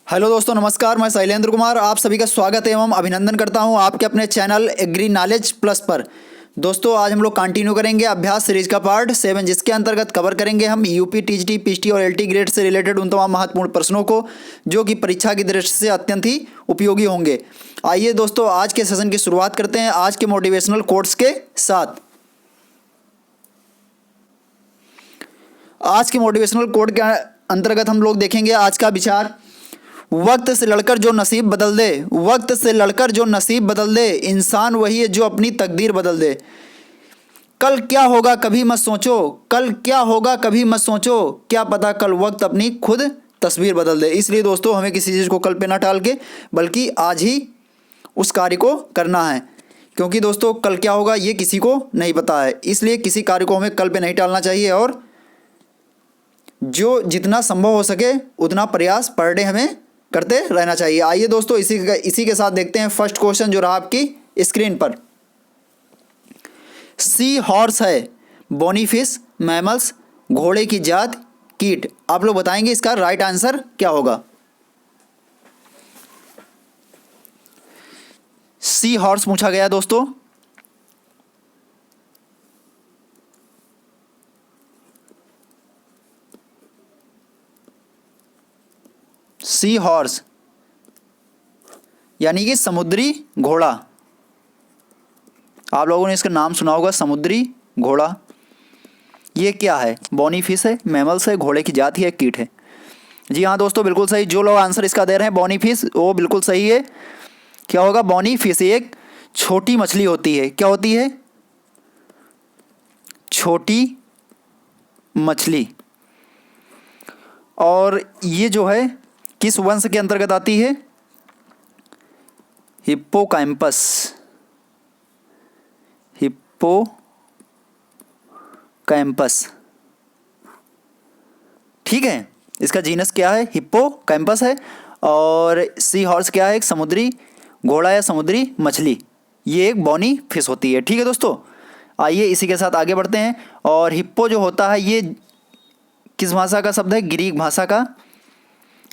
Hello दोस्तों, नमस्कार। मैं शैलेंद्र कुमार आप सभी का स्वागत एवं अभिनंदन करता हूं आपके अपने चैनल एग्री नॉलेज प्लस पर। दोस्तों, आज हम लोग कंटिन्यू करेंगे अभ्यास सीरीज का पार्ट 7, जिसके अंतर्गत कवर करेंगे हम यूपी, टीजीटी, पीएसटी और एलटी ग्रेड से रिलेटेड उन तमाम महत्वपूर्ण प्रश्नों को जो कि परीक्षा की दृष्टि से अत्यंत ही उपयोगी होंगे। आइए दोस्तों, आज के सेशन की शुरुआत करते हैं आज के मोटिवेशनल कोट्स के साथ। आज के मोटिवेशनल कोट के अंतर्गत हम लोग देखेंगे आज का विचार, वक्त से लड़कर जो नसीब बदल दे, वक्त से लड़कर जो नसीब बदल दे, इंसान वही है जो अपनी तकदीर बदल दे। कल क्या होगा कभी मत सोचो, कल क्या होगा कभी मत सोचो, क्या पता कल वक्त अपनी खुद तस्वीर बदल दे। इसलिए दोस्तों, हमें किसी चीज़ को कल पे ना टाल के बल्कि आज ही उस कार्य को करना है, क्योंकि दोस्तों कल क्या होगा ये किसी को नहीं पता है। इसलिए किसी कार्य को हमें कल पे नहीं टालना चाहिए और जो जितना संभव हो सके उतना प्रयास पर डे हमें करते रहना चाहिए। आइए दोस्तों, इसी के साथ देखते हैं फर्स्ट क्वेश्चन जो रहा आपकी स्क्रीन पर। सी हॉर्स है, बोनी फिश, मैमल्स, घोड़े की जात, कीट। आप लोग बताएंगे इसका राइट आंसर क्या होगा। सी हॉर्स पूछा गया दोस्तों। सी हॉर्स यानी कि समुद्री घोड़ा। आप लोगों ने इसका नाम सुना होगा, समुद्री घोड़ा। ये क्या है? बोनी फिश है, मैमल्स है, घोड़े की जाति है, कीट है। जी हाँ दोस्तों, बिल्कुल सही। जो लोग आंसर इसका दे रहे हैं बोनी फिश, वो बिल्कुल सही है। क्या होगा? बोनी फिश एक छोटी मछली होती है। क्या होती है? छोटी मछली। और ये जो है किस वंश के अंतर्गत आती है? हिप्पोकैम्पस। हिप्पोकैम्पस, ठीक है। इसका जीनस क्या है? हिप्पोकैम्पस है। और सी हॉर्स क्या है? एक समुद्री घोड़ा या समुद्री मछली। ये एक बोनी फिश होती है। ठीक है दोस्तों, आइए इसी के साथ आगे बढ़ते हैं। और हिप्पो जो होता है ये किस भाषा का शब्द है? ग्रीक भाषा का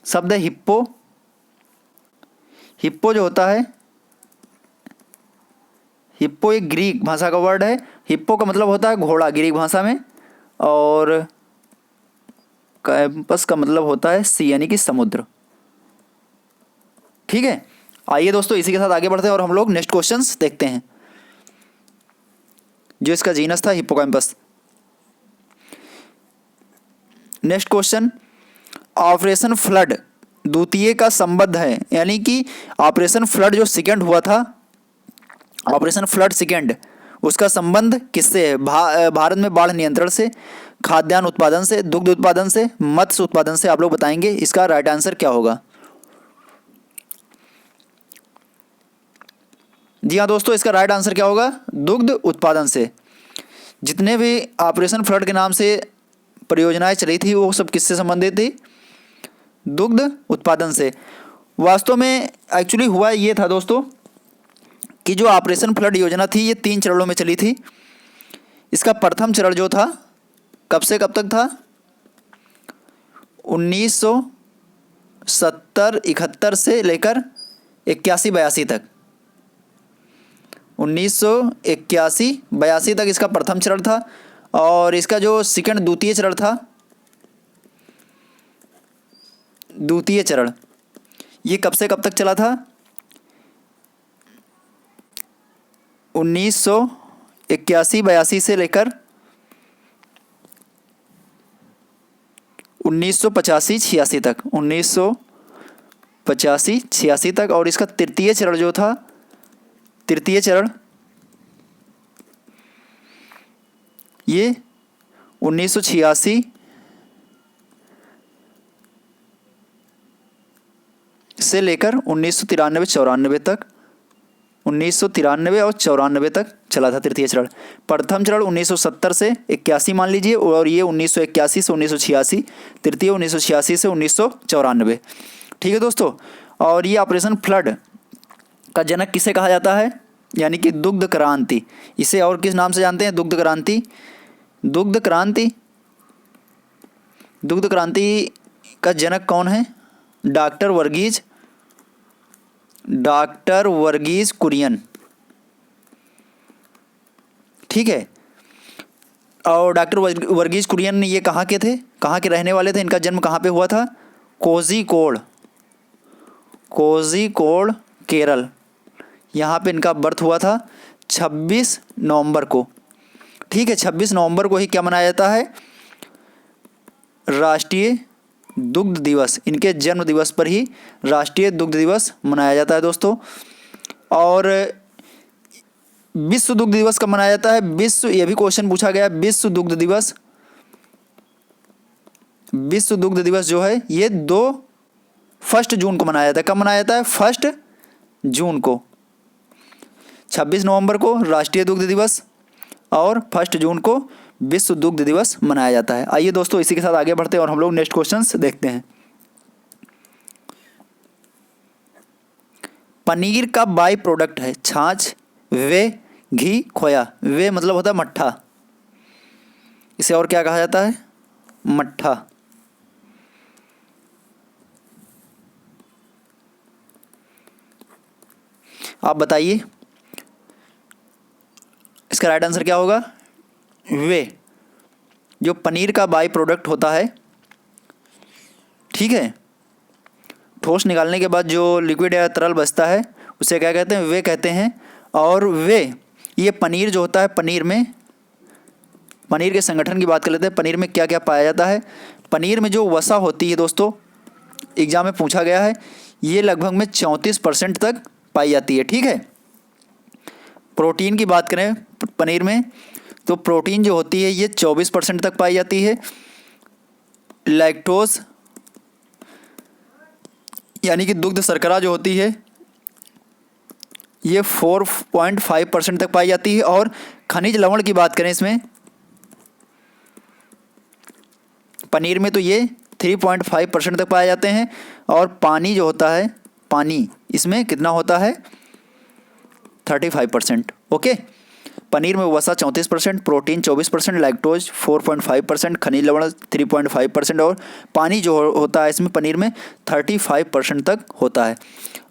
शब्द है हिप्पो। हिप्पो जो होता है, हिप्पो एक ग्रीक भाषा का वर्ड है। हिप्पो का मतलब होता है घोड़ा ग्रीक भाषा में, और कैंपस का मतलब होता है सी यानी कि समुद्र। ठीक है, आइए दोस्तों इसी के साथ आगे बढ़ते हैं और हम लोग नेक्स्ट क्वेश्चंस देखते हैं। जो इसका जीनस था hippocampus. Next question, operation flood द्वितीय का संबद्ध है, यानी कि ऑपरेशन फ्लड जो सेकेंड हुआ था, ऑपरेशन फ्लड सेकेंड, उसका संबंध किससे है? भारत में बाढ़ नियंत्रण से, खाद्यान्न उत्पादन से, दुग्ध उत्पादन से, मत्स्य उत्पादन से। आप लोग बताएंगे इसका राइट आंसर क्या होगा। जी हाँ दोस्तों, इसका राइट आंसर क्या होगा? दुग्ध उत्पादन से। जितने भी ऑपरेशन फ्लड के नाम से परियोजनाएं चली थी वो सब किससे संबंधित थी? दुग्ध उत्पादन से। वास्तव में एक्चुअली हुआ ये था दोस्तों कि जो ऑपरेशन फ्लड योजना थी ये 3 चरणों में चली थी। इसका प्रथम चरण जो था कब से कब तक था? 1970-71 से लेकर 81-82 तक। 1981-82 तक इसका प्रथम चरण था। और इसका जो सेकंड द्वितीय चरण था, द्वितीय चरण ये कब से कब तक चला था? 1981-82 से लेकर 1985-86 तक। 1985-86 तक। और इसका तृतीय चरण जो था, तृतीय चरण ये 1986 से लेकर 1993-94 तक। 1993 और 94 तक चला था तृतीय चरण। प्रथम चरण 1970 से 81 मान लीजिए, और ये 1981 से 1986, तृतीय 1986 से 1994। ठीक है दोस्तों, और ये ऑपरेशन फ्लड का जनक किसे कहा जाता है? यानी कि दुग्ध क्रांति। इसे और किस नाम से जानते हैं? दुग्ध क्रांति। दुग्ध क्रांति, दुग्ध क्रांति का जनक कौन है? डॉक्टर वर्गीज कुरियन, ठीक है। और डॉक्टर वर्गीज कुरियन ये कहाँ के थे, कहाँ के रहने वाले थे, इनका जन्म कहाँ पे हुआ था? कोझिकोड केरल, यहाँ पे इनका बर्थ हुआ था 26 नवंबर को, ठीक है। 26 नवंबर को ही क्या मनाया जाता है? राष्ट्रीय दुग्ध दिवस। इनके जन्म दिवस पर ही राष्ट्रीय दुग्ध दिवस मनाया जाता है दोस्तों। और विश्व दुग्ध दिवस कब मनाया जाता है? विश्व, ये भी क्वेश्चन पूछा गया, विश्व दुग्ध दिवस जो है ये 1 जून को मनाया जाता है। कब मनाया जाता है? 1 जून को। 26 नवंबर को राष्ट्रीय दुग्ध दिवस और 1 जून को विश्व दुग्ध दिवस मनाया जाता है। आइए दोस्तों इसी के साथ आगे बढ़ते हैं और हम लोग नेक्स्ट क्वेश्चंस देखते हैं। पनीर का बाई प्रोडक्ट है छाछ, वे, घी, खोया। वे मतलब होता है मट्ठा, इसे और क्या कहा जाता है? मट्ठा। आप बताइए इसका राइट आंसर क्या होगा? वे। जो पनीर का बाई प्रोडक्ट होता है, ठीक है, ठोस निकालने के बाद जो लिक्विड या तरल बचता है उसे क्या कहते हैं? वे कहते हैं। और वे, ये पनीर जो होता है, पनीर के संगठन की बात कर लेते हैं। पनीर में क्या क्या पाया जाता है? पनीर में जो वसा होती है दोस्तों, एग्जाम में पूछा गया है, ये लगभग में 34% तक पाई जाती है, ठीक है। प्रोटीन की बात करें पनीर में, तो प्रोटीन जो होती है ये 24% तक पाई जाती है। लैक्टोज यानी कि दुग्ध शर्करा जो होती है ये 4.5% तक पाई जाती है। और खनिज लवण की बात करें इसमें, पनीर में तो ये 3.5% तक पाए जाते हैं। और पानी जो होता है, पानी इसमें कितना होता है? 35%। ओके, पनीर में वसा 34%, प्रोटीन 24%, लैक्टोज 4.5%, खनिज लवण 3.5% और पानी जो होता है इसमें पनीर में 35% तक होता है।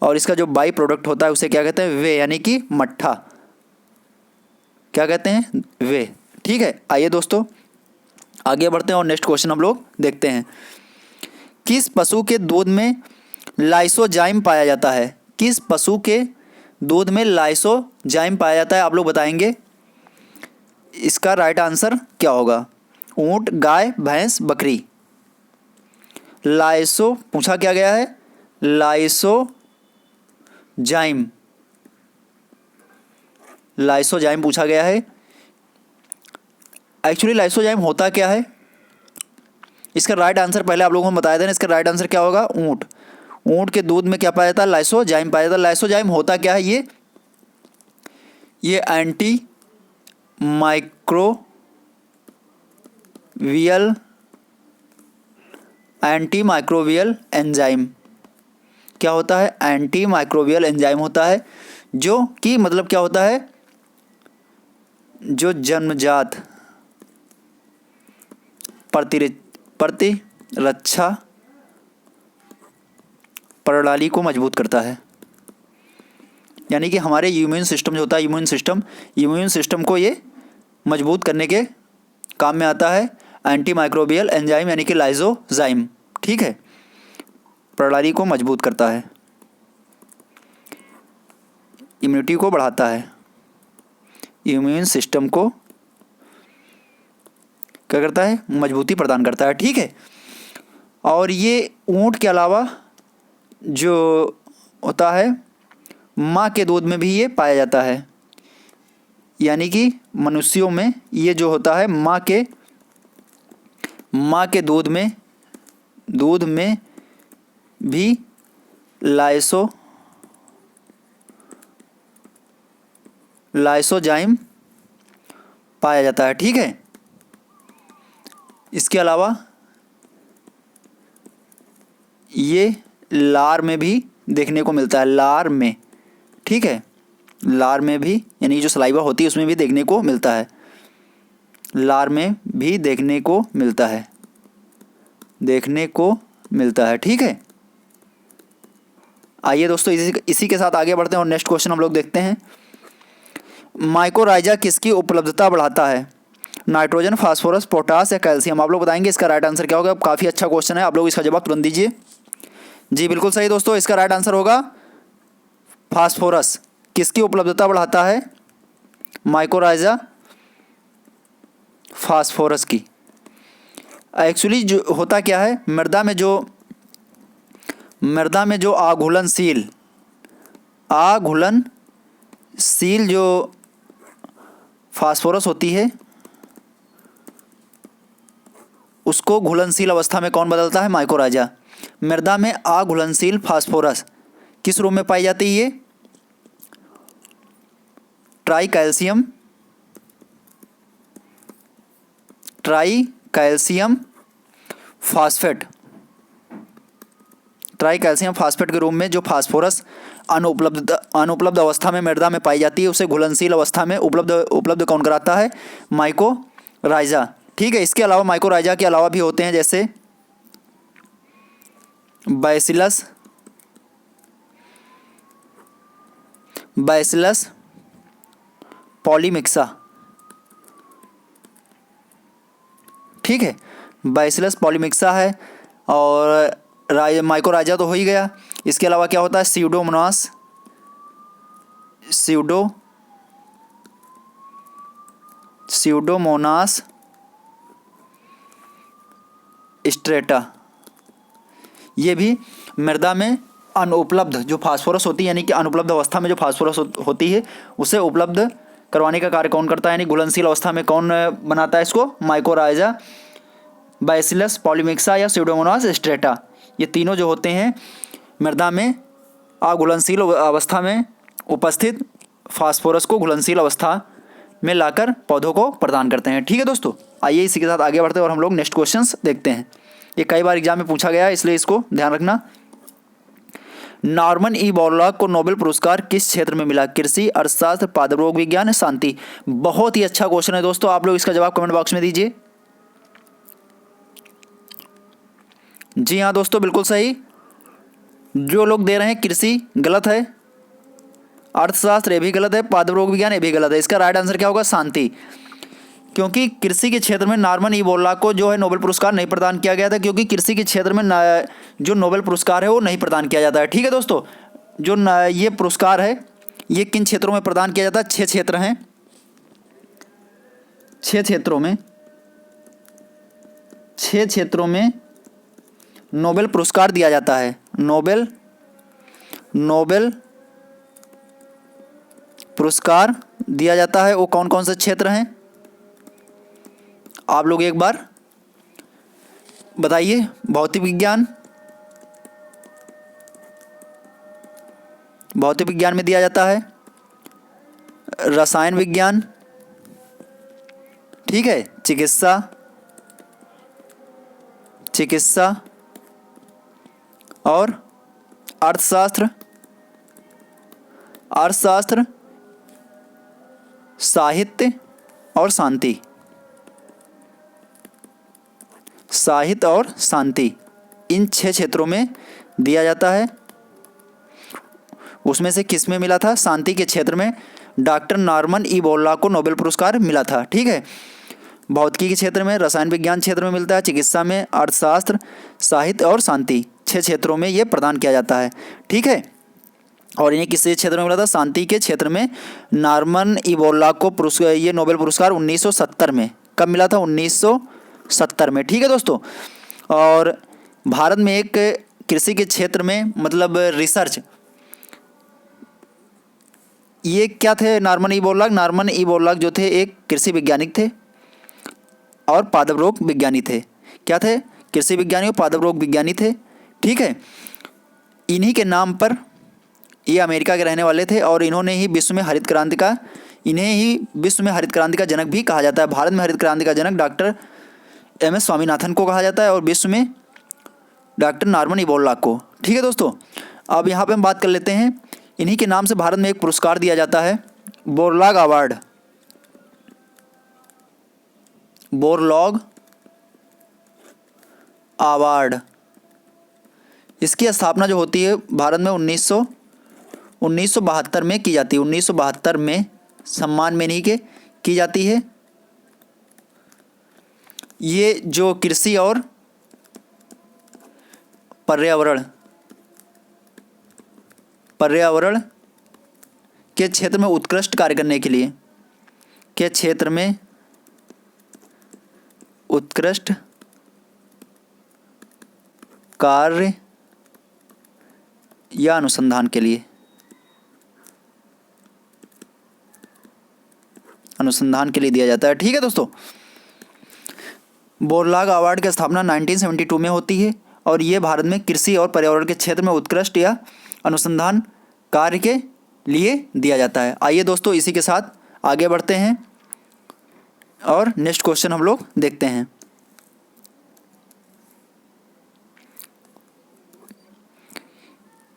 और इसका जो बाई प्रोडक्ट होता है उसे क्या कहते हैं? वे, यानी कि मट्ठा। क्या कहते हैं? वे, ठीक है। आइए दोस्तों आगे बढ़ते हैं और नेक्स्ट क्वेश्चन हम लोग देखते हैं। किस पशु के दूध में लाइसोजाइम पाया जाता है? किस पशु के दूध में लाइसोजाइम पाया जाता है? आप लोग बताएंगे इसका राइट आंसर क्या होगा? ऊंट, गाय, भैंस, बकरी। लाइसो पूछा क्या गया है? लाइसोजाइम पूछा गया है। एक्चुअली लाइसोजाइम होता क्या है? इसका राइट आंसर पहले आप लोगों को बताया था ना, इसका राइट आंसर क्या होगा? ऊंट के दूध में क्या पाया जाता है? लाइसोजाइम पाया जाता है। लाइसोजाइम होता क्या है? ये एंटी माइक्रोबियल एंजाइम क्या होता है? एंटी माइक्रोबियल एंजाइम होता है, जो कि मतलब क्या होता है? जो जन्मजात प्रतिरक्षा प्रणाली को मजबूत करता है। यानी कि हमारे इम्यून सिस्टम जो होता है, इम्यून सिस्टम को ये मजबूत करने के काम में आता है एंटी माइक्रोबियल एंजाइम यानी कि लाइसोजाइम, ठीक है। प्रणाली को मजबूत करता है, इम्यूनिटी को बढ़ाता है, इम्यून सिस्टम को क्या करता है? मजबूती प्रदान करता है, ठीक है। और ये ऊंट के अलावा जो होता है माँ के दूध में भी ये पाया जाता है। यानी कि मनुष्यों में ये जो होता है माँ के दूध में भी लाइसोजाइम पाया जाता है, ठीक है। इसके अलावा ये लार में भी देखने को मिलता है, लार में, ठीक है। लार में भी यानी जो सलाइवा होती है उसमें भी देखने को मिलता है, लार में भी देखने को मिलता है, ठीक है। आइए दोस्तों इसी के साथ आगे बढ़ते हैं और नेक्स्ट क्वेश्चन हम लोग देखते हैं। माइकोराइजा किसकी उपलब्धता बढ़ाता है? नाइट्रोजन, फास्फोरस, पोटास या कैल्शियम? आप लोग बताएंगे इसका राइट आंसर क्या होगा। काफ़ी अच्छा क्वेश्चन है, आप लोग इसका जवाब तुरंत दीजिए। जी बिल्कुल सही दोस्तों, इसका राइट आंसर होगा फास्फोरस। किसकी उपलब्धता बढ़ाता है? माइकोराइजा फास्फोरस की। एक्चुअली जो होता क्या है, मृदा में जो आघुलनशील जो फास्फोरस होती है उसको घुलनशील अवस्था में कौन बदलता है? माइकोराइजा। मृदा में अघुलनशील फास्फोरस किस रूप में पाई जाती है? ट्राई कैल्शियम फास्फेट के रूप में जो फास्फोरस अनुपलब्ध अवस्था में मृदा में पाई जाती है उसे घुलनशील अवस्था में उपलब्ध कौन कराता है? माइकोराइजा। ठीक है, इसके अलावा माइकोराइजा के अलावा भी होते हैं, जैसे बैसिलस पॉलीमिक्सा। ठीक है, बैसिलस पॉलीमिक्सा है। और माइकोराइजा तो हो ही गया। इसके अलावा क्या होता है? Pseudomonas strata. ये भी मृदा में अनुपलब्ध जो फास्फोरस होती है, यानी कि अनुपलब्ध अवस्था में जो फास्फोरस होती है उसे उपलब्ध करवाने का कार्य कौन करता है? यानी घुलनशील अवस्था में कौन बनाता है इसको? माइकोराइजा, बैसिलस पॉलीमिक्सा या स्यूडोमोनास स्ट्रेटा। ये तीनों जो होते हैं मृदा में अघुलनशील अवस्था में उपस्थित फास्फोरस को घुलनशील अवस्था में लाकर पौधों को प्रदान करते हैं। ठीक है दोस्तों, आइए इसी के साथ आगे बढ़ते हैं और हम लोग नेक्स्ट क्वेश्चंस देखते हैं। ये कई बार एग्जाम में पूछा गया है, इसलिए इसको ध्यान रखना। नॉर्मन ई बोरलॉग को नोबेल पुरस्कार किस क्षेत्र में मिला? कृषि, अर्थशास्त्र, पादप रोग विज्ञान, शांति? बहुत ही अच्छा क्वेश्चन है दोस्तों, आप लोग इसका जवाब कमेंट बॉक्स में दीजिए। जी हाँ दोस्तों, बिल्कुल सही। जो लोग दे रहे हैं कृषि गलत है, अर्थशास्त्र ये भी गलत है, पादप रोग विज्ञान ये भी गलत है। इसका राइट आंसर क्या होगा? शांति। क्योंकि कृषि के क्षेत्र में नॉर्मन ई बोरलॉग को जो है नोबेल पुरस्कार नहीं प्रदान किया गया था, क्योंकि कृषि के क्षेत्र में जो नोबेल पुरस्कार है वो नहीं प्रदान किया जाता है। ठीक है दोस्तों, जो ये पुरस्कार है ये किन क्षेत्रों में प्रदान किया जाता है? 6 क्षेत्र हैं। 6 क्षेत्रों में नोबेल पुरस्कार दिया जाता है। नोबेल पुरस्कार दिया जाता है। वो कौन कौन से क्षेत्र हैं आप लोग एक बार बताइए? भौतिक विज्ञान में दिया जाता है, रसायन विज्ञान, ठीक है, चिकित्सा और अर्थशास्त्र, साहित्य और शांति। इन 6 क्षेत्रों में दिया जाता है। उसमें से किस में मिला था? शांति के क्षेत्र में डॉक्टर नॉर्मन ई बोरलॉग को नोबेल पुरस्कार मिला था। ठीक है, भौतिकी के क्षेत्र में, रसायन विज्ञान क्षेत्र में मिलता है, चिकित्सा में, अर्थशास्त्र, साहित्य और शांति, 6 क्षेत्रों में ये प्रदान किया जाता है। ठीक है, और इन्हें किस क्षेत्र में मिला था? शांति के क्षेत्र में नॉर्मन ई बोरलॉग को ये नोबेल पुरस्कार 1970 में। कब मिला था? 1970 में। ठीक है दोस्तों, और भारत में एक कृषि के क्षेत्र में मतलब रिसर्च, ये क्या थे? नॉर्मन ई बोरलॉग जो थे एक कृषि वैज्ञानिक थे और पादप रोग विज्ञानी थे। क्या थे? कृषि विज्ञानी और पादप रोग विज्ञानी थे। ठीक है, इन्हीं के नाम पर ये अमेरिका के रहने वाले थे और इन्हें ही विश्व में हरित क्रांति का जनक भी कहा जाता है। भारत में हरित क्रांति का जनक डॉक्टर MS स्वामीनाथन को कहा जाता है और विश्व में डॉक्टर नॉर्मन ई बोरलॉग को। ठीक है दोस्तों, अब यहाँ पे हम बात कर लेते हैं, इन्हीं के नाम से भारत में एक पुरस्कार दिया जाता है, बोरलॉग अवार्ड। इसकी स्थापना जो होती है भारत में 1972 में की जाती है। 1972 में सम्मान में नहीं के की जाती है। ये जो कृषि और पर्यावरण के क्षेत्र में उत्कृष्ट कार्य करने के लिए उत्कृष्ट कार्य या अनुसंधान के लिए दिया जाता है। ठीक है दोस्तों, बोरलाग अवार्ड की स्थापना 1972 में होती है और ये भारत में कृषि और पर्यावरण के क्षेत्र में उत्कृष्ट या अनुसंधान कार्य के लिए दिया जाता है। आइए दोस्तों इसी के साथ आगे बढ़ते हैं और नेक्स्ट क्वेश्चन हम लोग देखते हैं।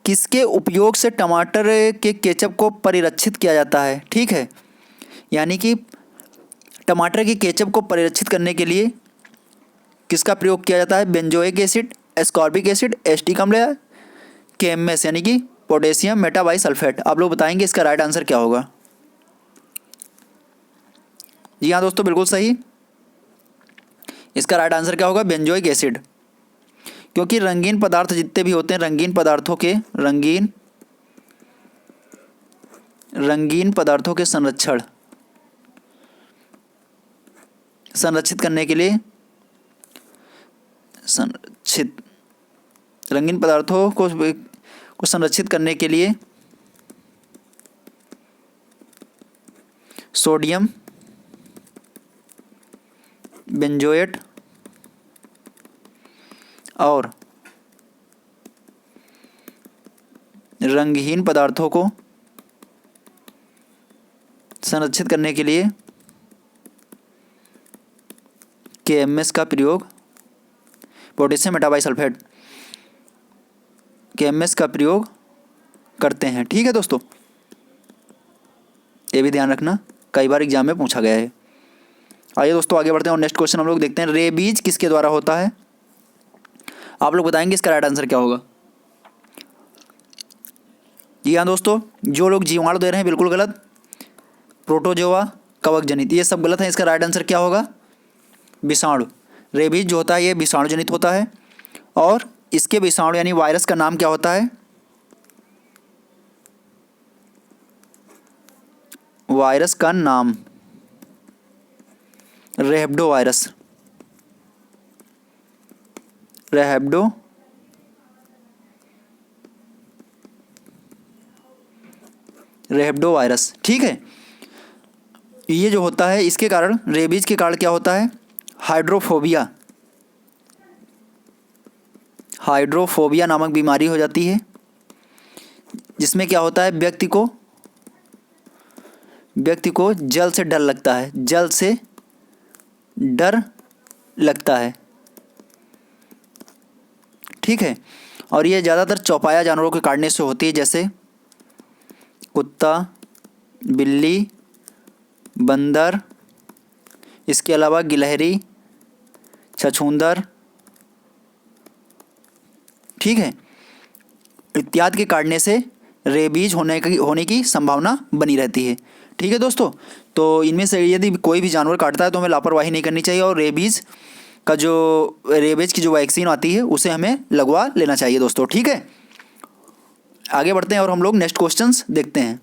किसके उपयोग से टमाटर के केचप को परिरक्षित किया जाता है? ठीक है, यानी कि टमाटर की केचप को परिरक्षित करने के लिए किसका प्रयोग किया जाता है? Benzoic acid, ascorbic acid, acetic अम्ल या KMS यानी कि पोटेशियम मेटाबाइसल्फेट। आप लोग बताएंगे इसका राइट आंसर क्या होगा। जी हाँ दोस्तों, बिल्कुल सही। इसका राइट आंसर क्या होगा? Benzoic acid. क्योंकि रंगीन पदार्थ जितने भी होते हैं, रंगीन पदार्थों के संरक्षित करने के लिए रंगीन पदार्थों को संरक्षित करने के लिए सोडियम बेंजोएट और रंगहीन पदार्थों को संरक्षित करने के लिए KMS का प्रयोग, पोटेशियम मेटाबाइसल्फेट KMS का प्रयोग करते हैं। ठीक है दोस्तों, ये भी ध्यान रखना, कई बार एग्जाम में पूछा गया है। आइए दोस्तों आगे बढ़ते हैं और नेक्स्ट क्वेश्चन हम लोग देखते हैं। रेबीज किसके द्वारा होता है? आप लोग बताएंगे इसका राइट आंसर क्या होगा। जी हाँ दोस्तों, जो लोग जीवाणु दे रहे हैं बिल्कुल गलत। प्रोटोजोआ, कवक जनित, ये सब गलत है। इसका राइट आंसर क्या होगा? विषाणु। रेबीज जो होता है ये विषाणु जनित होता है और इसके विषाणु यानी वायरस का नाम क्या होता है? वायरस का नाम रेहब्डो वायरस। रेहब्डो वायरस। ठीक है, ये जो होता है इसके कारण, रेबीज के कारण क्या होता है? हाइड्रोफोबिया नामक बीमारी हो जाती है, जिसमें क्या होता है? व्यक्ति को जल से डर लगता है। ठीक है, और ये ज़्यादातर चौपाया जानवरों के काटने से होती है, जैसे कुत्ता, बिल्ली, बंदर, इसके अलावा गिलहरी, छछूंदर, ठीक है, इत्यादि के काटने से रेबीज होने की संभावना बनी रहती है। ठीक है दोस्तों, तो इनमें से यदि कोई भी जानवर काटता है तो हमें लापरवाही नहीं करनी चाहिए और रेबीज की जो वैक्सीन आती है उसे हमें लगवा लेना चाहिए दोस्तों। ठीक है, आगे बढ़ते हैं और हम लोग नेक्स्ट क्वेश्चंस देखते हैं।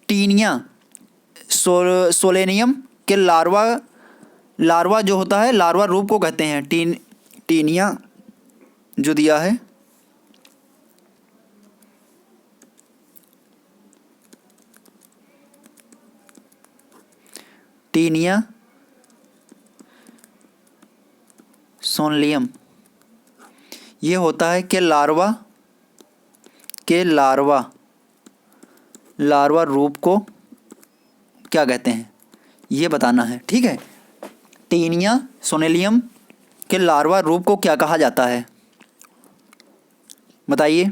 टीनिया सोलेनियम के लार्वा जो होता है, लार्वा रूप को कहते हैं। टीनिया जो दिया है, टीनिया सोलेनियम, ये होता है कि लार्वा रूप को क्या कहते हैं ये बताना है। ठीक है, टीनिया सोलेनियम के लार्वा रूप को क्या कहा जाता है? बताइए।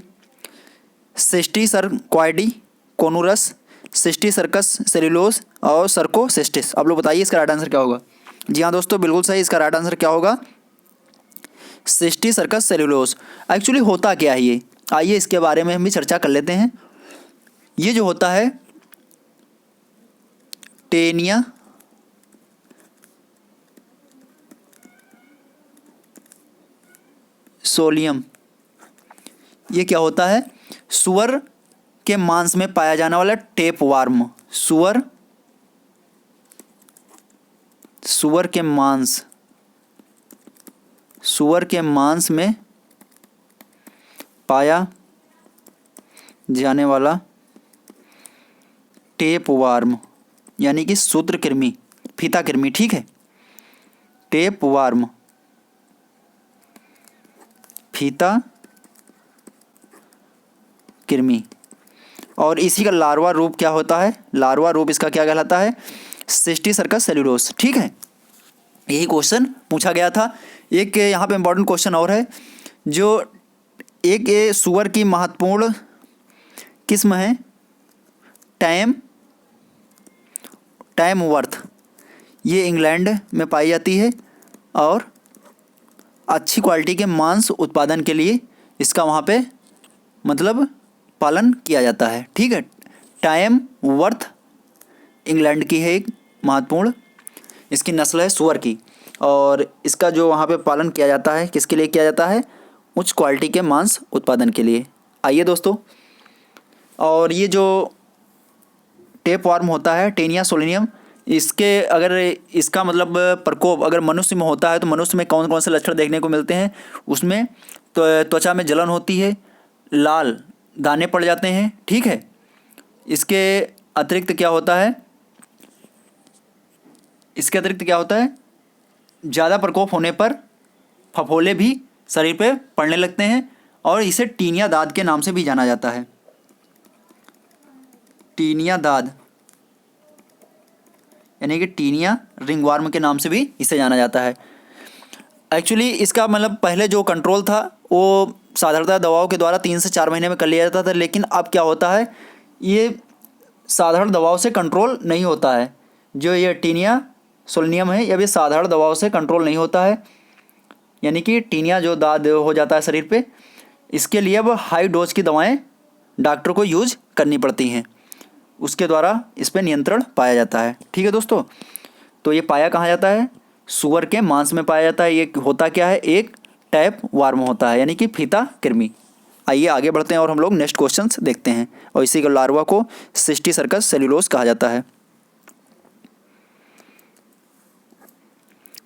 सिस्टीसर्कॉइडी, कोनुरस, सिस्टीसर्कस सेल्यूलोस और सर्कोसिस्टिस। आप लोग बताइए इसका राइट आंसर क्या होगा। जी हाँ दोस्तों, बिल्कुल सही। इसका राइट आंसर क्या होगा? Sixty circus cellulose. एक्चुअली होता क्या है ये, आइए इसके बारे में हम भी चर्चा कर लेते हैं। ये जो होता है टेनिया सोलियम, ये क्या होता है, सुअर के मांस में पाया जाने वाला टेप वार्म। सुअर के मांस में पाया जाने वाला टेप वार्म, यानी कि सूत्रकृमि, फीता कृमि, ठीक है। टेप वार्म, फीता कृमि, और इसी का लार्वा रूप क्या होता है, लार्वा रूप इसका क्या कहलाता है, सिस्टी सर्कस सेल्यूलोस, ठीक है। यही क्वेश्चन पूछा गया था। एक यहाँ पे इम्पोर्टेंट क्वेश्चन और है, जो एक ये सुअर की महत्वपूर्ण किस्म है टैमवर्थ, ये इंग्लैंड में पाई जाती है और अच्छी क्वालिटी के मांस उत्पादन के लिए इसका वहाँ पे मतलब पालन किया जाता है, ठीक है। टैमवर्थ इंग्लैंड की है एक महत्वपूर्ण, इसकी नस्ल है सुअर की, और इसका जो वहाँ पे पालन किया जाता है किसके लिए किया जाता है, उच्च क्वालिटी के मांस उत्पादन के लिए। आइए दोस्तों, और ये जो टेप वार्म होता है टेनिया सोलिनियम, इसके अगर इसका मतलब प्रकोप अगर मनुष्य में होता है तो मनुष्य में कौन कौन से लक्षण देखने को मिलते हैं, उसमें तो त्वचा में जलन होती है, लाल दाने पड़ जाते हैं, ठीक है। इसके अतिरिक्त क्या होता है, ज़्यादा प्रकोप होने पर फफोले भी शरीर पे पड़ने लगते हैं, और इसे टीनिया दाद के नाम से भी जाना जाता है। टीनिया दाद यानी कि टीनिया रिंगवार्म के नाम से भी इसे जाना जाता है। एक्चुअली इसका मतलब पहले जो कंट्रोल था वो साधारणतः दवाओं के द्वारा 3 से 4 महीने में कर लिया जाता था, लेकिन अब क्या होता है, ये साधारण दवाओं से कंट्रोल नहीं होता है। जो ये टीनिया सोलिनियम है, यह भी साधारण दवाओं से कंट्रोल नहीं होता है, यानी कि टीनिया जो दाद हो जाता है शरीर पे, इसके लिए अब हाई डोज की दवाएं डॉक्टर को यूज करनी पड़ती हैं, उसके द्वारा इस पर नियंत्रण पाया जाता है, ठीक है दोस्तों। तो ये पाया कहाँ जाता है, सुअर के मांस में पाया जाता है। ये होता क्या है, एक टैप वार्म होता है, यानी कि फीता कृमि। आइए आगे बढ़ते हैं और हम लोग नेक्स्ट क्वेश्चंस देखते हैं, और इसी के लार्वा को सिस्टी सर्कस सेल्यूलोस कहा जाता है।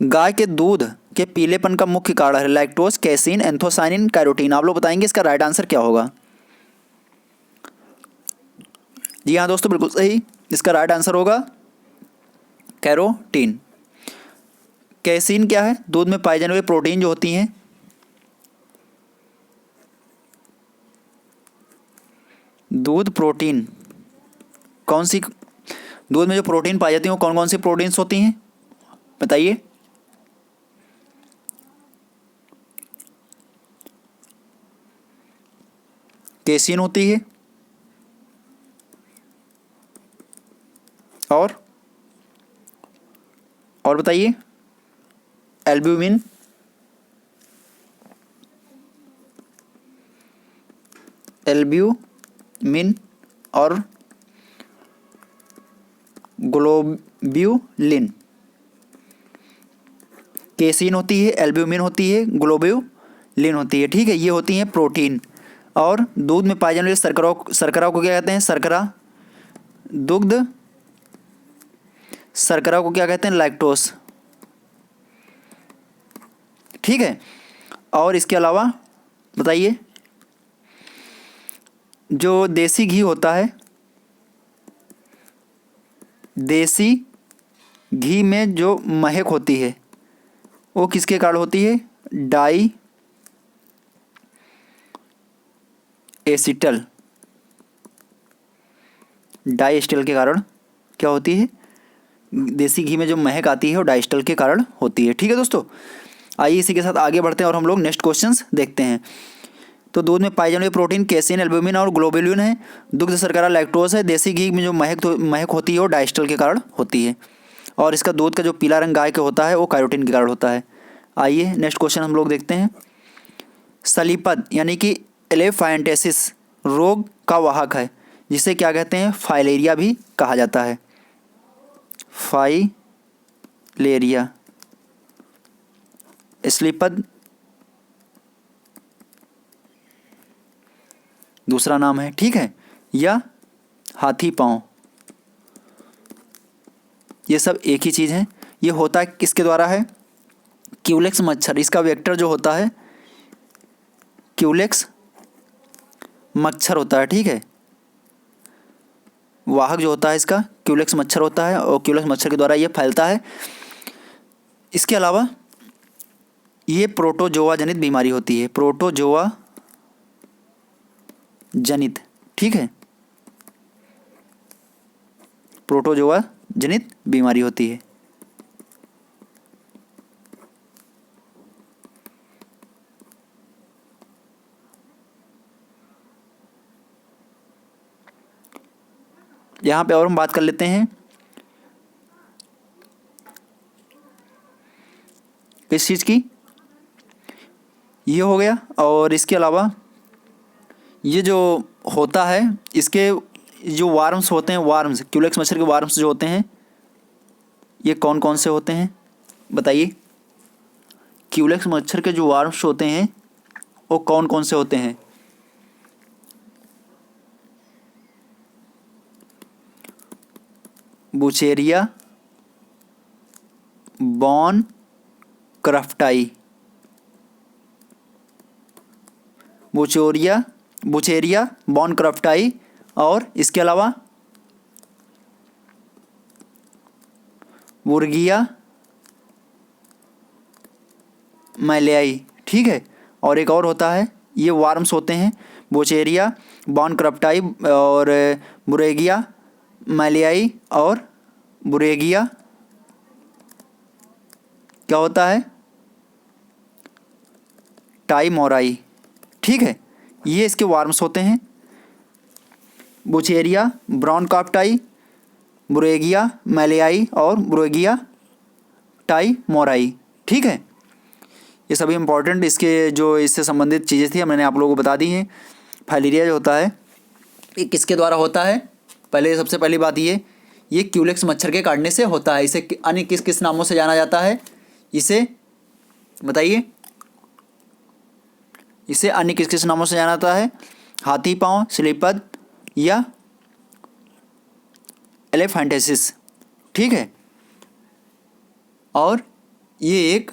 गाय के दूध के पीलेपन का मुख्य कारण है लैक्टोज, कैसीन, एंथोसाइनिन, कैरोटीन। आप लोग बताएंगे इसका राइट आंसर क्या होगा। जी हाँ दोस्तों, बिल्कुल सही, इसका राइट आंसर होगा कैरोटीन। कैसीन क्या है, दूध में पाई जाने वाली प्रोटीन जो होती हैं, दूध प्रोटीन, कौन सी दूध में जो प्रोटीन पाई जाती है वो कौन कौन सी प्रोटीन्स होती हैं बताइए। कैसीन होती है, और बताइए, एल्ब्यूमिन, और ग्लोब्यूलिन। कैसीन होती है, एल्ब्यूमिन होती है, ग्लोब्यूलिन होती है, ठीक है। ये होती हैं प्रोटीन। और दूध में पाए जाने वाले शर्करा को क्या कहते हैं, दुग्ध शर्करा को क्या कहते हैं, लैक्टोस, ठीक है। और इसके अलावा बताइए, जो देसी घी होता है, देसी घी में जो महक होती है वो किसके कारण होती है, डाइएस्टल के कारण क्या होती है, देसी घी में जो महक आती है वो डाइएस्टल के कारण होती है, ठीक है दोस्तों। आइए इसी के साथ आगे बढ़ते हैं और हम लोग नेक्स्ट क्वेश्चंस देखते हैं। तो दूध में पाए जाने वाले प्रोटीन कैसीन, एल्ब्यूमिन और ग्लोबुलिन है। दुग्ध शर्करा लैक्टोज है। देसी घी में जो महक होती है वो डाइएस्टल के कारण होती है। और इसका दूध का जो पीला रंग गाय के होता है वो कैरोटीन के कारण होता है। आइए नेक्स्ट क्वेश्चन हम लोग देखते हैं। सलीपद यानी कि एलेफाइंटेसिस रोग का वाहक है, जिसे क्या कहते हैं, फाइलेरिया भी कहा जाता है। फाइलेरिया सलीपद दूसरा नाम है, ठीक है, या हाथी पांव, ये सब एक ही चीज़ है। ये होता है किसके द्वारा है, क्यूलेक्स मच्छर, इसका वेक्टर जो होता है क्यूलेक्स मच्छर होता है, ठीक है। वाहक जो होता है इसका क्यूलेक्स मच्छर होता है और क्यूलेक्स मच्छर के द्वारा ये फैलता है। इसके अलावा ये प्रोटोजोआ जनित बीमारी होती है, प्रोटोजोआ जनित, ठीक है, प्रोटोजोआ जनित बीमारी होती है। यहाँ पे और हम बात कर लेते हैं किस चीज़ की, ये हो गया। और इसके अलावा ये जो होता है, इसके जो वार्म्स होते हैं, वार्म्स क्यूलेक्स मच्छर के वार्म्स जो होते हैं, ये कौन कौन से होते हैं बताइए। क्यूलेक्स मच्छर के जो वार्म्स होते हैं वो कौन कौन से होते हैं। बुचेरिया, बॉन क्रफ्टाई, बुचेरिया बॉन क्रफ्टाई, और इसके अलावा बुर्गिया मैलियाई, ठीक है। और एक और होता है, ये वार्म्स होते हैं बुचेरिया बॉन क्रफ्टाई और बुरेगिया मैलियाई और बुरेगिया क्या होता है, टाइमोराई, ठीक है। ये इसके वार्म्स होते हैं, बुचेरिया ब्राउन काप्टाई, बुरेगिया मैलियाई और बुरेगिया टाइमोराई, ठीक है। ये सभी इंपॉर्टेंट इसके जो इससे संबंधित चीज़ें थी मैंने आप लोगों को बता दी हैं। फाइलेरिया जो होता है ये किसके द्वारा होता है, पहले सबसे पहली बात ये क्यूलेक्स मच्छर के काटने से होता है। इसे अन्य किस किस नामों से जाना जाता है, इसे बताइए, इसे अन्य किस किस नामों से जाना जाता है, हाथी पांव, स्लीपद या एलेफेंटेसिस, ठीक है। और ये एक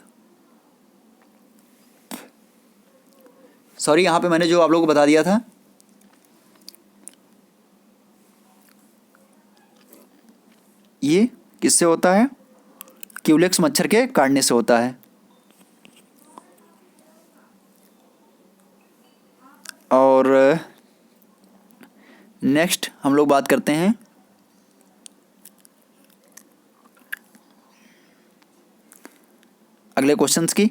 यहाँ पे मैंने जो आप लोगों को बता दिया था, ये किससे होता है, क्यूलेक्स मच्छर के काटने से होता है। और नेक्स्ट हम लोग बात करते हैं अगले क्वेश्चंस की।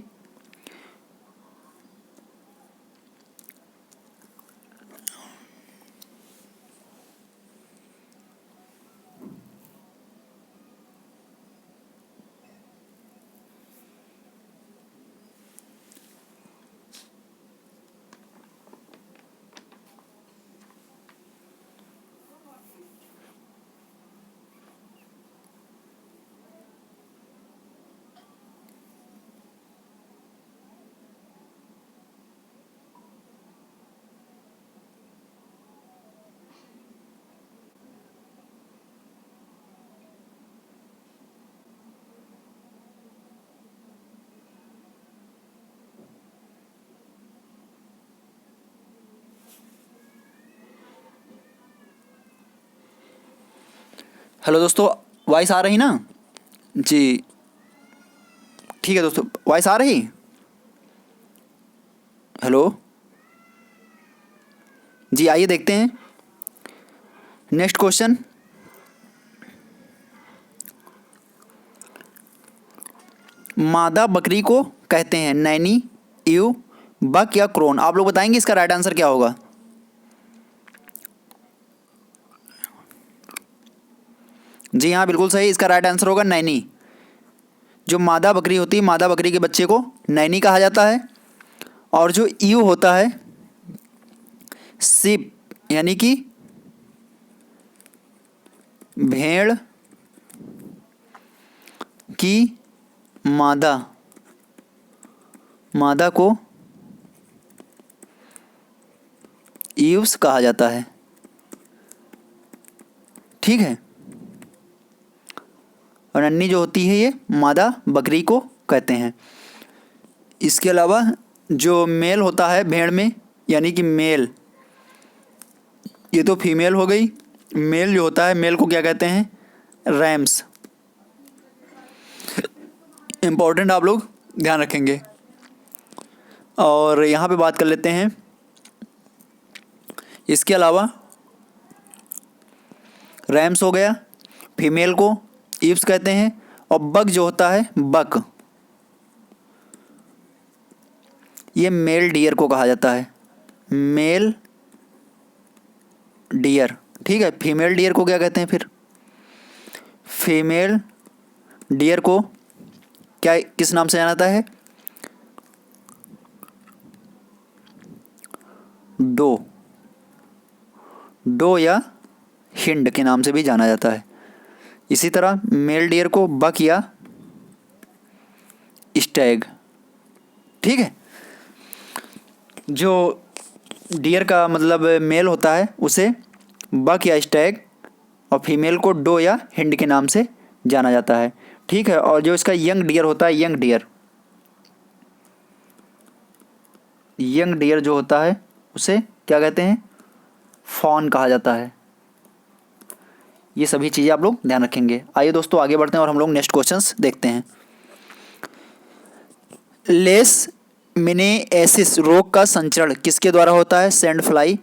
हेलो दोस्तों, वॉइस आ रही ना जी, ठीक है दोस्तों, वॉइस आ रही, हेलो जी। आइए देखते हैं नेक्स्ट क्वेश्चन। मादा बकरी को कहते हैं नैनी, ईव, बक या क्रोन। आप लोग बताएंगे इसका राइट आंसर क्या होगा। जी हाँ, बिल्कुल सही, इसका राइट आंसर होगा नैनी। जो मादा बकरी होती है, मादा बकरी के बच्चे को नैनी कहा जाता है। और जो यू होता है सिप यानी कि भेड़ की मादा, मादा को ईव्स कहा जाता है। ठीक है, और नन्ही जो होती है ये मादा बकरी को कहते हैं। इसके अलावा जो मेल होता है भेड़ में यानी कि मेल, ये तो फीमेल हो गई। मेल जो होता है मेल को क्या कहते हैं? रैम्स। इम्पोर्टेंट, आप लोग ध्यान रखेंगे। और यहाँ पे बात कर लेते हैं इसके अलावा रैम्स हो गया, फीमेल को ईव्स कहते हैं। और बक जो होता है बक, ये मेल डियर को कहा जाता है, मेल डियर। ठीक है, फीमेल डियर को क्या कहते हैं फिर? फीमेल डियर को क्या किस नाम से जाना जाता है? डो, डो या हिंड के नाम से भी जाना जाता है। इसी तरह मेल डियर को बक या स्टैग। ठीक है, जो डियर का मतलब मेल होता है उसे बक या स्टैग, और फीमेल को डो या हिंड के नाम से जाना जाता है। ठीक है, और जो इसका यंग डियर होता है, यंग डियर, यंग डियर जो होता है उसे क्या कहते हैं? फॉन कहा जाता है। ये सभी चीज़ें आप लोग ध्यान रखेंगे। आइए दोस्तों आगे बढ़ते हैं और हम लोग नेक्स्ट क्वेश्चंस देखते हैं। लेस मिनिएसिस रोग का संचरण किसके द्वारा होता है? Sand fly,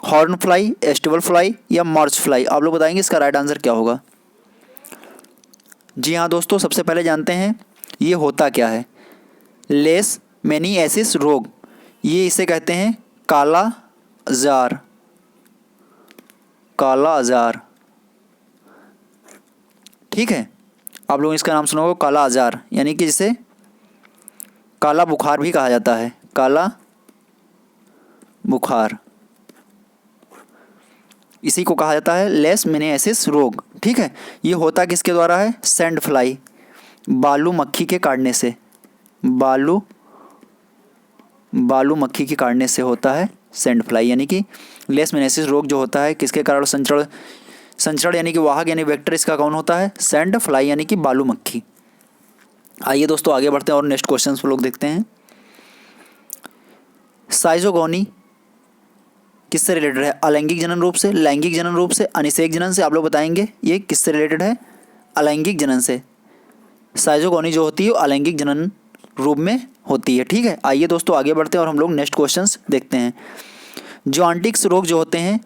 horn fly, stable fly या मार्च फ्लाई? आप लोग बताएंगे इसका राइट आंसर क्या होगा। जी हाँ दोस्तों, सबसे पहले जानते हैं ये होता क्या है। लेस मिनिएसिस रोग, ये इसे कहते हैं काला जार, काला आजार। ठीक है, आप लोग इसका नाम सुनोगे काला आजार, यानी कि जिसे काला बुखार भी कहा जाता है, काला बुखार, इसी को कहा जाता है लेस मिनिएसिस रोग। ठीक है, ये होता किसके द्वारा है? सैंड फ्लाई, बालू मक्खी के काटने से, बालू मक्खी के काटने से होता है सैंड फ्लाई। यानी कि लेस मिनिएसिस रोग जो होता है किसके कारण संचरण, संचरण यानी कि वाहक यानी वेक्टर इसका कौन होता है? सैंड फ्लाई यानी कि बालू मक्खी। आइए दोस्तों आगे बढ़ते हैं और नेक्स्ट क्वेश्चन पर लोग देखते हैं। साइजोगोनी किससे रिलेटेड है? अलैंगिक जनन रूप से, लैंगिक जनन रूप से, अनिषेक जनन से? आप लोग बताएंगे ये किससे रिलेटेड है? अलैंगिक जनन से। साइजोगोनी जो होती है अलैंगिक जनन रूप में होती है। ठीक है, आइए दोस्तों आगे बढ़ते हैं और हम लोग नेक्स्ट क्वेश्चंस देखते हैं। जॉन्टिक्स रोग जो होते हैं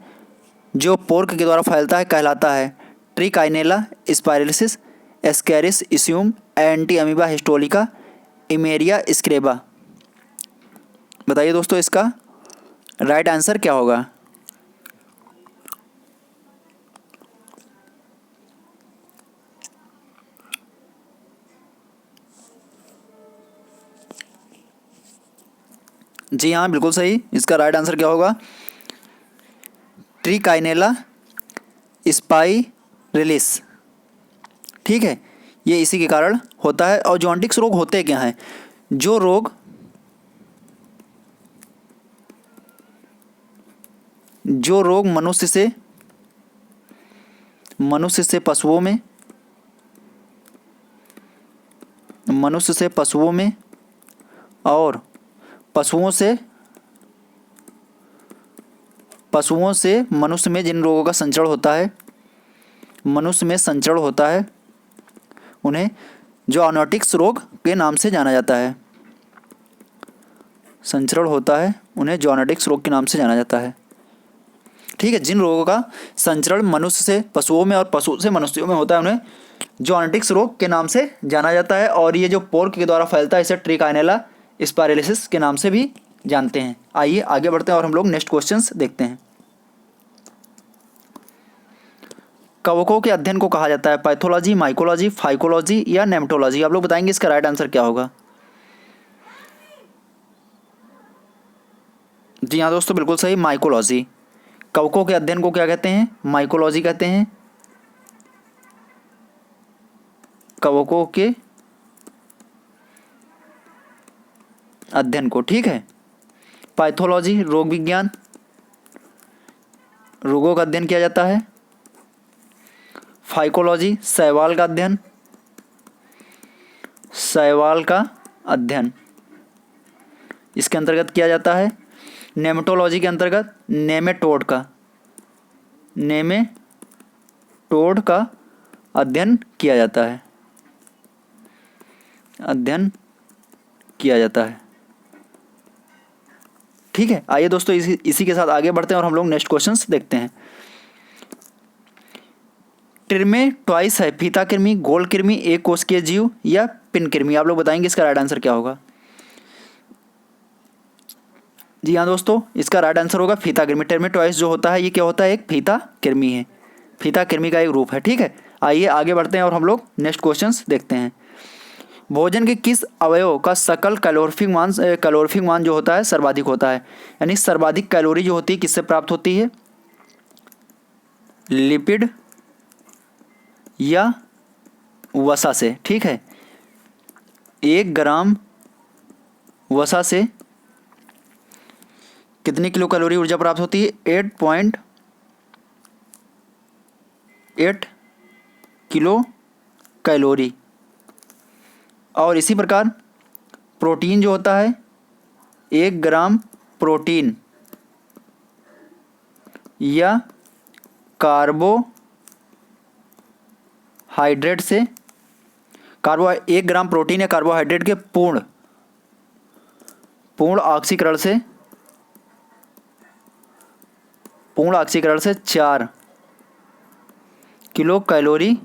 जो पोर्क के द्वारा फैलता है कहलाता है ट्रिकाइनेला spiralis, Ascaris इस्यूम, anti amoeba histolytica, इमेरिया स्क्रेबा? बताइए दोस्तों इसका राइट आंसर क्या होगा। जी हाँ, बिल्कुल सही। इसका राइट आंसर क्या होगा? ट्रिकाइनेला स्पाइरलिस। ठीक है, ये इसी के कारण होता है। और जॉन्टिक्स रोग होते क्या हैं? जो रोग मनुष्य से पशुओं में, मनुष्य से पशुओं में और पशुओं से मनुष्य में जिन रोगों का संचरण होता है, मनुष्य में संचरण होता है, उन्हें जूनोटिक्स रोग के नाम से जाना जाता है। संचरण होता है उन्हें जूनोटिक्स रोग के नाम से जाना जाता है। ठीक है, जिन रोगों का संचरण मनुष्य से पशुओं में और पशु से मनुष्यों में होता है उन्हें जूनोटिक्स रोग के नाम से जाना जाता है। और ये जो पोर्क के द्वारा फैलता है इसे ट्रिकाइनेला स्पाइरलिस के नाम से भी जानते हैं। आइए आगे बढ़ते हैं और हम लोग नेक्स्ट क्वेश्चंस देखते हैं। कवकों के अध्ययन को कहा जाता है पैथोलॉजी, माइकोलॉजी, फाइकोलॉजी या नेमेटोलॉजी? आप लोग बताएंगे इसका राइट आंसर क्या होगा। जी हाँ दोस्तों, बिल्कुल सही, माइकोलॉजी। कवकों के अध्ययन को क्या कहते हैं? माइकोलॉजी कहते हैं। कवकों के अध्ययन को, ठीक है। पैथोलॉजी, रोग विज्ञान, रोगों का अध्ययन किया जाता है। फाइकोलॉजी, शैवाल का अध्ययन, शैवाल का अध्ययन इसके अंतर्गत किया जाता है। नेमेटोलॉजी के अंतर्गत नेमेटोड का अध्ययन किया जाता है, ठीक है। आइए दोस्तों, इसी के साथ आगे बढ़ते हैं और हम लोग नेक्स्ट क्वेश्चंस देखते हैं। ट्रिमेटॉइस है फीता कृमि, गोल कृमि, एक कोशिकीय जीव या पिन कृमि? आप लोग बताएंगे इसका राइट आंसर क्या होगा। जी हाँ दोस्तों, इसका राइट आंसर होगा फीता कृमि। ट्रिमेटॉइस जो होता है ये क्या होता है? एक फीता कृमि है, फीता कृमि का एक रूप है, ठीक है। आइए आगे बढ़ते हैं और हम लोग नेक्स्ट क्वेश्चंस देखते हैं। भोजन के किस अवयव का सकल कैलोरीफिक मान जो होता है सर्वाधिक होता है? यानी सर्वाधिक कैलोरी जो होती है किससे प्राप्त होती है? लिपिड या वसा से, ठीक है। 1 ग्राम वसा से कितनी किलो कैलोरी ऊर्जा प्राप्त होती है? 8.8 किलो कैलोरी। और इसी प्रकार प्रोटीन जो होता है, 1 ग्राम प्रोटीन या कार्बोहाइड्रेट से 1 ग्राम प्रोटीन या कार्बोहाइड्रेट के पूर्ण ऑक्सीकरण से 4 किलो कैलोरी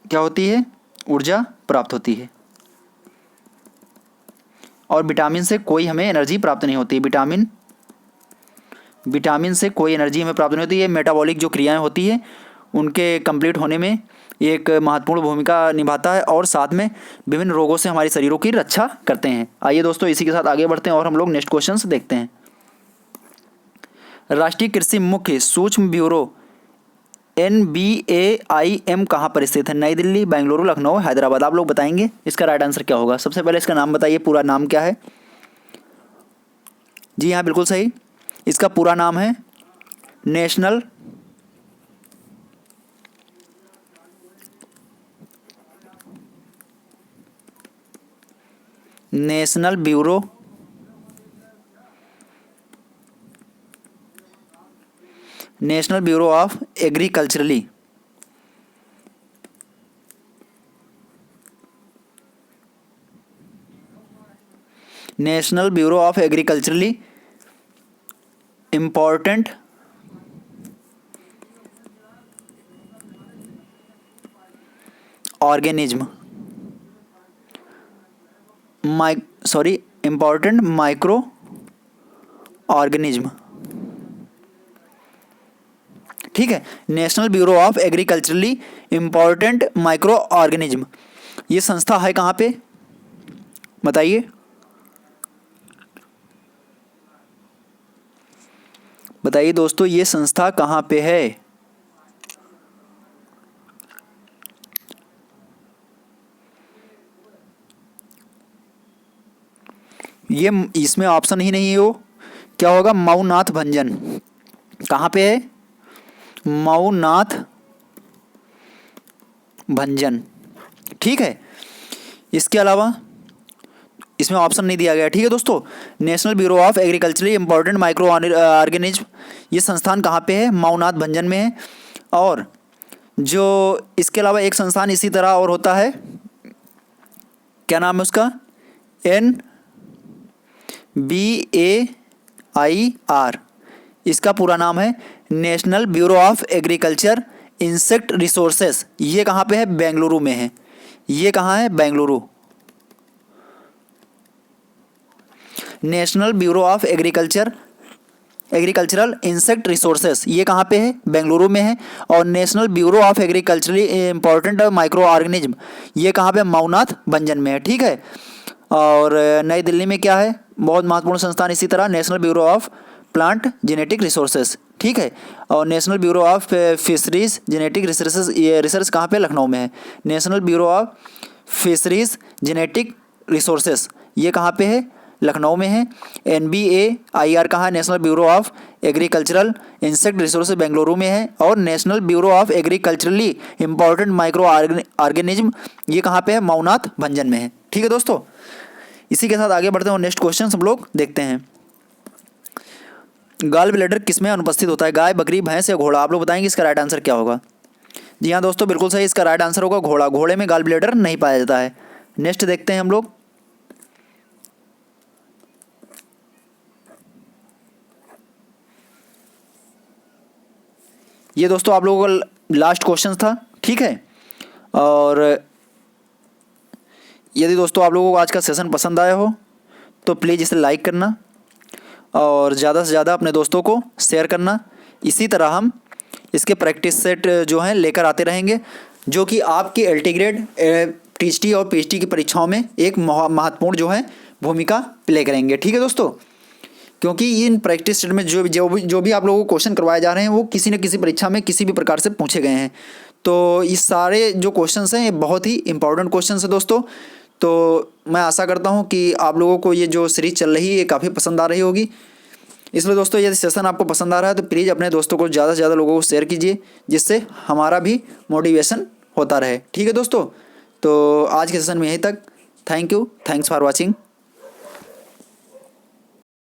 क्या होती है? ऊर्जा प्राप्त होती है। और विटामिन से कोई हमें एनर्जी प्राप्त नहीं होती। विटामिन से कोई एनर्जी हमें प्राप्त नहीं होती। ये मेटाबॉलिक जो क्रियाएं होती है उनके कंप्लीट होने में एक महत्वपूर्ण भूमिका निभाता है और साथ में विभिन्न रोगों से हमारे शरीरों की रक्षा करते हैं। आइए दोस्तों, इसी के साथ आगे बढ़ते हैं और हम लोग नेक्स्ट क्वेश्चन देखते हैं। राष्ट्रीय कृषि मुख्य सूक्ष्म ब्यूरो NBAIM कहाँ पर स्थित है? नई दिल्ली, बेंगलुरु, लखनऊ, हैदराबाद? आप लोग बताएंगे इसका राइट आंसर क्या होगा। सबसे पहले इसका नाम बताइए, पूरा नाम क्या है? जी हाँ, बिल्कुल सही, इसका पूरा नाम है national bureau of agriculturally important organism important micro organism, ठीक है। National bureau of agriculturally important micro organism, ये संस्था है कहाँ पे बताइए? बताइए दोस्तों, ये संस्था कहाँ पे है? ये इसमें ऑप्शन ही नहीं है, वो क्या होगा? मऊनाथ भंजन। कहाँ पे है? मऊनाथ भंजन, ठीक है। इसके अलावा इसमें ऑप्शन नहीं दिया गया, ठीक है दोस्तों। National bureau of agriculturally important micro organism, ये संस्थान कहाँ पे है? मऊनाथ भंजन में है। और जो इसके अलावा एक संस्थान इसी तरह और होता है, क्या नाम है उसका? NBAIR, इसका पूरा नाम है national bureau of agriculture insect resources. ये कहाँ पे है? बेंगलुरु में है। ये कहाँ है? Bengaluru. National bureau of agricultural insect resources, ये कहाँ पे है? बेंगलुरु में है। और national bureau of agriculturally important micro organism, ये कहाँ पे? मऊनाथ भंजन में है, ठीक है। और नई दिल्ली में क्या है, बहुत महत्वपूर्ण संस्थान इसी तरह, national bureau of plant genetic resources, ठीक है। और national bureau of fisheries genetic resources, ये रिसर्च कहाँ पे, लखनऊ में है। National bureau of fisheries genetic resources ये कहाँ पे है, लखनऊ में है। NBAIR कहाँ है, national bureau of agricultural insect resources Bengaluru में है। और national bureau of agriculturally important micro organism ये कहाँ पे है, मऊनाथ भंजन में है, ठीक है दोस्तों। इसी के साथ आगे बढ़ते हैं और नेक्स्ट क्वेश्चन हम लोग देखते हैं। गॉल ब्लैडर किसमें अनुपस्थित होता है, गाय, बकरी, भैंस या घोड़ा। आप लोग बताएंगे इसका राइट आंसर क्या होगा। जी हाँ दोस्तों, बिल्कुल सही, इसका राइट आंसर होगा घोड़ा। घोड़े में गॉल ब्लैडर नहीं पाया जाता है। नेक्स्ट देखते हैं हम लोग। ये दोस्तों आप लोगों का लास्ट क्वेश्चन था, ठीक है। और यदि दोस्तों आप लोगों को आज का सेशन पसंद आया हो तो प्लीज़ इसे लाइक करना और ज़्यादा से ज़्यादा अपने दोस्तों को शेयर करना। इसी तरह हम इसके प्रैक्टिस सेट जो हैं लेकर आते रहेंगे, जो कि आपकी एलटी ग्रेड, टीएचटी और पीएचडी की परीक्षाओं में एक महत्वपूर्ण जो है भूमिका प्ले करेंगे, ठीक है दोस्तों। क्योंकि इन प्रैक्टिस सेट में जो भी आप लोगों को क्वेश्चन करवाए जा रहे हैं वो किसी न किसी परीक्षा में किसी भी प्रकार से पूछे गए हैं। तो इस सारे जो क्वेश्चंस हैं ये बहुत ही इंपॉर्टेंट क्वेश्चंस हैं दोस्तों। तो मैं आशा करता हूँ कि आप लोगों को ये जो सीरीज चल रही है ये काफ़ी पसंद आ रही होगी। इसलिए दोस्तों यदि सेशन आपको पसंद आ रहा है तो प्लीज़ अपने दोस्तों को ज़्यादा से ज़्यादा लोगों को शेयर कीजिए, जिससे हमारा भी मोटिवेशन होता रहे, ठीक है दोस्तों। तो आज के सेशन में यहीं तक। Thank you, thanks for watching.